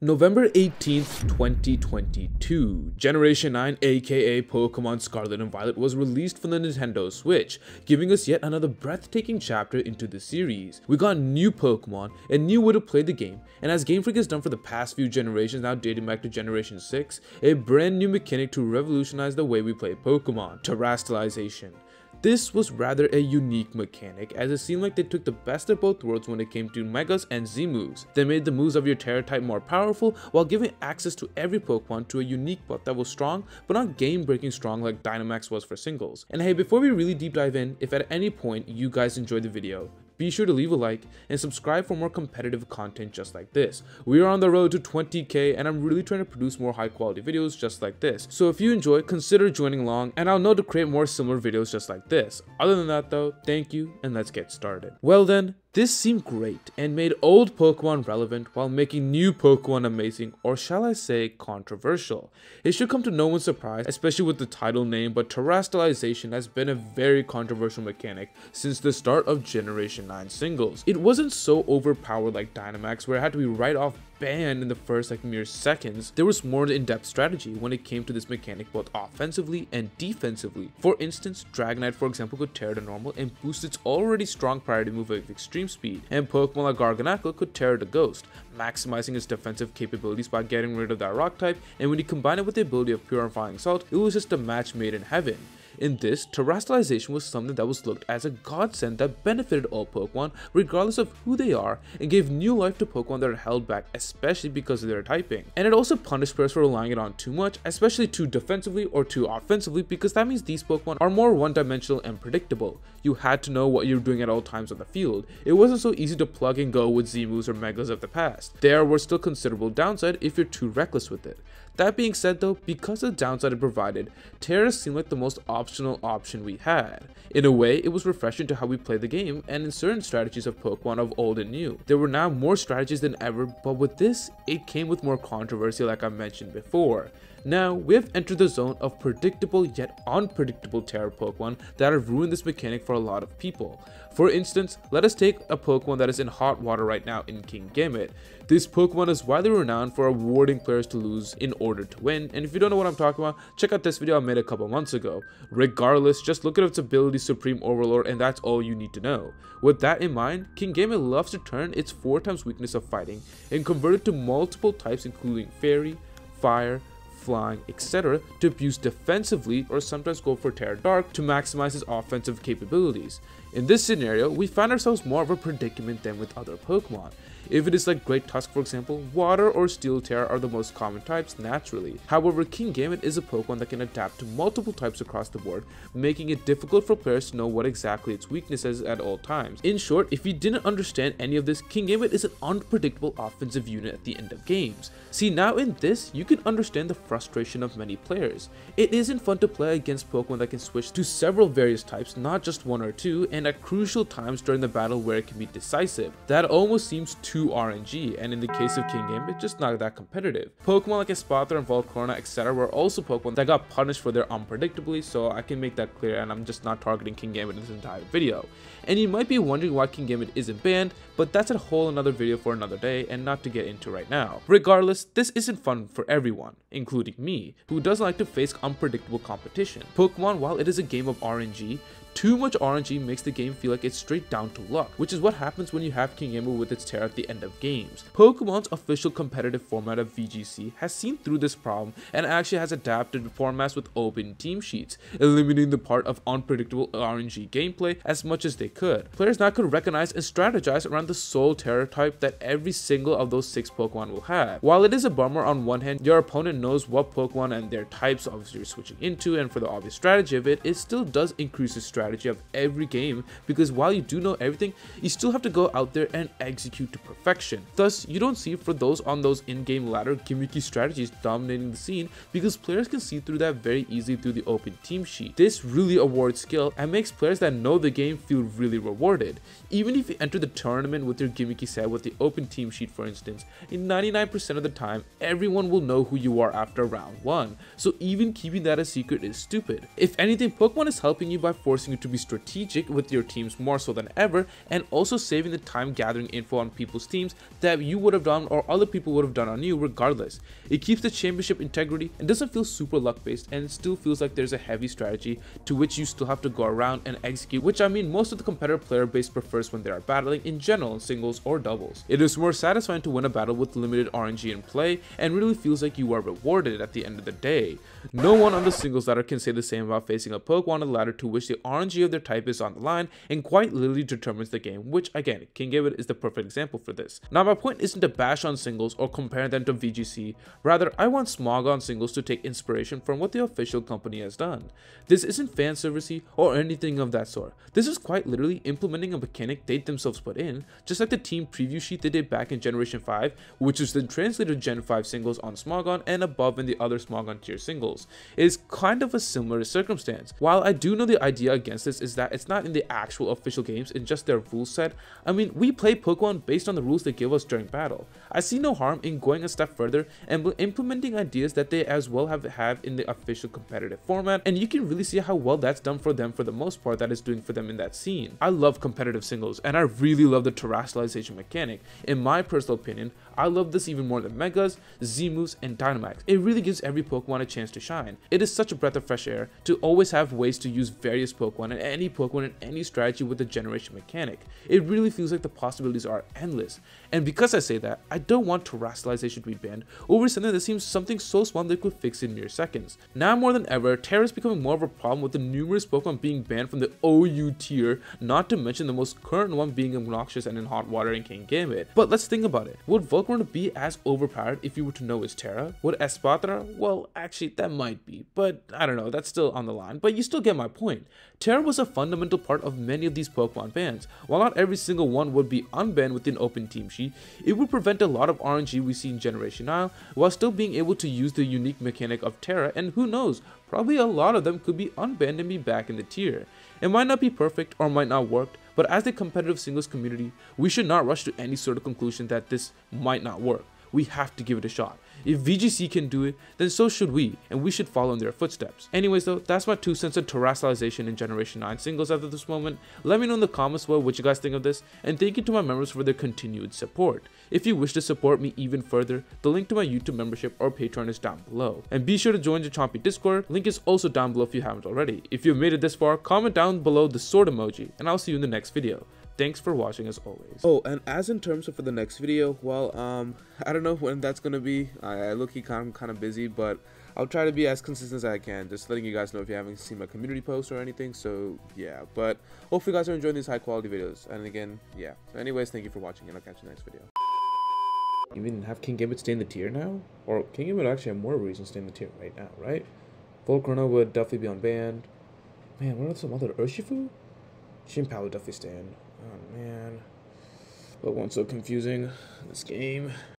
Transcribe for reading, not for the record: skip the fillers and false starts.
November 18th, 2022, Generation 9 aka Pokemon Scarlet and Violet was released for the Nintendo Switch, giving us yet another breathtaking chapter into the series. We got new Pokemon, a new way to play the game, and as Game Freak has done for the past few generations, now dating back to Generation 6, a brand new mechanic to revolutionize the way we play Pokemon, Terastallization. This was rather a unique mechanic, as it seemed like they took the best of both worlds when it came to Megas and Z moves. They made the moves of your Tera type more powerful, while giving access to every Pokemon to a unique buff that was strong, but not game-breaking strong like Dynamax was for singles. And hey, before we really deep dive in, if at any point you guys enjoyed the video, be sure to leave a like and subscribe for more competitive content just like this. We are on the road to 20k and I'm really trying to produce more high quality videos just like this. So if you enjoy, consider joining along and I'll know to create more similar videos just like this. Other than that though, thank you and let's get started. Well then, this seemed great and made old Pokemon relevant while making new Pokemon amazing, or shall I say controversial. It should come to no one's surprise, especially with the title name, but Terastallization has been a very controversial mechanic since the start of Generation 9 singles. It wasn't so overpowered like Dynamax where it had to be right off banned in the first mere seconds. There was more in-depth strategy when it came to this mechanic both offensively and defensively. For instance, Dragonite for example could Tera to normal and boost its already strong priority move of extreme speed, and Pokemon like Garganacl could Tera to Ghost, maximizing its defensive capabilities by getting rid of that rock type, and when you combine it with the ability of Purifying Salt, it was just a match made in heaven. In this, Terastallization was something that was looked as a godsend that benefited all Pokemon regardless of who they are and gave new life to Pokemon that are held back especially because of their typing. And it also punished players for relying it on too much, especially too defensively or too offensively, because that means these Pokemon are more one-dimensional and predictable. You had to know what you're doing at all times on the field. It wasn't so easy to plug and go with Z moves or Megas of the past. There were still considerable downside if you're too reckless with it. That being said though, because of the downside it provided, Tera seemed like the most optional option we had. In a way, it was refreshing to how we play the game and in certain strategies of Pokemon of old and new. There were now more strategies than ever, but with this, it came with more controversy like I mentioned before. Now, we have entered the zone of predictable yet unpredictable Tera Pokemon that have ruined this mechanic for a lot of people. For instance, let us take a Pokemon that is in hot water right now in Kingambit. This Pokemon is widely renowned for awarding players to lose in order to win, and if you don't know what I'm talking about, check out this video I made a couple months ago. Regardless, just look at its ability Supreme Overlord and that's all you need to know. With that in mind, Kingambit loves to turn its 4x weakness of fighting and convert it to multiple types including Fairy, Fire, Flying, etc. to abuse defensively or sometimes go for Tera Dark to maximize his offensive capabilities. In this scenario, we find ourselves more of a predicament than with other Pokemon. If it is like Great Tusk for example, Water or Steel Tera are the most common types naturally. However, Kingambit is a Pokemon that can adapt to multiple types across the board, making it difficult for players to know what exactly its weakness is at all times. In short, if you didn't understand any of this, Kingambit is an unpredictable offensive unit at the end of games. See, now in this, you can understand the frustration of many players. It isn't fun to play against Pokemon that can switch to several various types, not just one or two, and at crucial times during the battle where it can be decisive. That almost seems too RNG, and in the case of Kingambit, just not that competitive. Pokemon like Espeon and Volcarona, etc. were also Pokemon that got punished for their unpredictably, so I can make that clear and I'm just not targeting Kingambit in this entire video. And you might be wondering why Kingambit isn't banned, but that's a whole another video for another day and not to get into right now. Regardless, this isn't fun for everyone, including me, who doesn't like to face unpredictable competition. Pokemon, while it is a game of RNG, too much RNG makes the game feel like it's straight down to luck, which is what happens when you have Kingambit with its Tera at the end of games. Pokemon's official competitive format of VGC has seen through this problem and actually has adapted formats with open team sheets, eliminating the part of unpredictable RNG gameplay as much as they could. Players now could recognize and strategize around the sole Tera type that every single of those 6 Pokemon will have. While it is a bummer on one hand, your opponent knows what Pokemon and their types obviously you're switching into, and for the obvious strategy of it, it still does increase the strategy of every game, because while you do know everything, you still have to go out there and execute to perfection. Thus, you don't see for those on those in-game ladder gimmicky strategies dominating the scene, because players can see through that very easily through the open team sheet. This really awards skill and makes players that know the game feel really rewarded. Even if you enter the tournament with your gimmicky set with the open team sheet for instance, in 99% of the time, everyone will know who you are after round 1, so even keeping that a secret is stupid. If anything, Pokemon is helping you by forcing you you to be strategic with your teams more so than ever, and also saving the time gathering info on people's teams that you would have done or other people would have done on you regardless. It keeps the championship integrity and doesn't feel super luck based, and it still feels like there's a heavy strategy to which you still have to go around and execute, which I mean most of the competitive player base prefers when they are battling in general in singles or doubles. It is more satisfying to win a battle with limited RNG in play, and really feels like you are rewarded at the end of the day. No one on the singles ladder can say the same about facing a Pokemon on the ladder to which the RNG of their type is on the line and quite literally determines the game, which again, Kingambit is the perfect example for this. Now my point isn't to bash on singles or compare them to VGC, rather I want Smogon singles to take inspiration from what the official company has done. This isn't fan servicey or anything of that sort. This is quite literally implementing a mechanic they themselves put in, just like the team preview sheet they did back in Generation 5, which was then translated to Gen 5 singles on Smogon and above in the other Smogon tier singles. It is kind of a similar circumstance. While I do know the idea against this is that it's not in the actual official games, in just their rule set. I mean, we play Pokemon based on the rules they give us during battle. I see no harm in going a step further and implementing ideas that they as well have in the official competitive format, and you can really see how well that's done for them for the most part, that is doing for them in that scene. I love competitive singles, and I really love the Terastallization mechanic. In my personal opinion, I love this even more than Megas, Z-moves, and Dynamax. It really gives every Pokemon a chance to shine. It is such a breath of fresh air to always have ways to use various Pokemon and any Pokemon in any strategy with the generation mechanic. It really feels like the possibilities are endless. And because I say that, I don't want Terastallization to be banned over something that seems something so small they could fix in mere seconds. Now more than ever, Tera is becoming more of a problem with the numerous Pokemon being banned from the OU tier, not to mention the most current one being obnoxious and in hot water in Kingambit. But let's think about it. Would Volcarona be as overpowered if you were to know it's Tera? Would Espadra? Well, actually that might be, but I don't know, that's still on the line, but you still get my point. Tera was a fundamental part of many of these Pokemon bans. While not every single one would be unbanned with an open team sheet, it would prevent a lot of RNG we see in Generation 9 while still being able to use the unique mechanic of Tera, and who knows, probably a lot of them could be unbanned and be back in the tier. It might not be perfect or might not work, but as the competitive singles community, we should not rush to any sort of conclusion that this might not work. We have to give it a shot. If VGC can do it, then so should we, and we should follow in their footsteps. Anyways though, that's my 2 cents on Terastallization in Generation 9 singles at this moment. Let me know in the comments below what you guys think of this, and thank you to my members for their continued support. If you wish to support me even further, the link to my YouTube membership or Patreon is down below. And be sure to join the Chompy Discord, link is also down below if you haven't already. If you've made it this far, comment down below the sword emoji, and I'll see you in the next video. Thanks for watching as always. Oh, and as in terms of for the next video, well, I don't know when that's gonna be. I look-key kind of busy, but I'll try to be as consistent as I can. Just letting you guys know if you haven't seen my community post or anything. So yeah, but hopefully you guys are enjoying these high quality videos. And again, yeah. So anyways, thank you for watching, and I'll catch you in the next video. Even have Kingambit stay in the tier now? Or Kingambit actually have more reasons to stay in the tier right now, right? Volcarona would definitely be unbanned. Man, what are some other Urshifu? Chimpao would definitely stay in. Oh man, but one's so confusing, this game.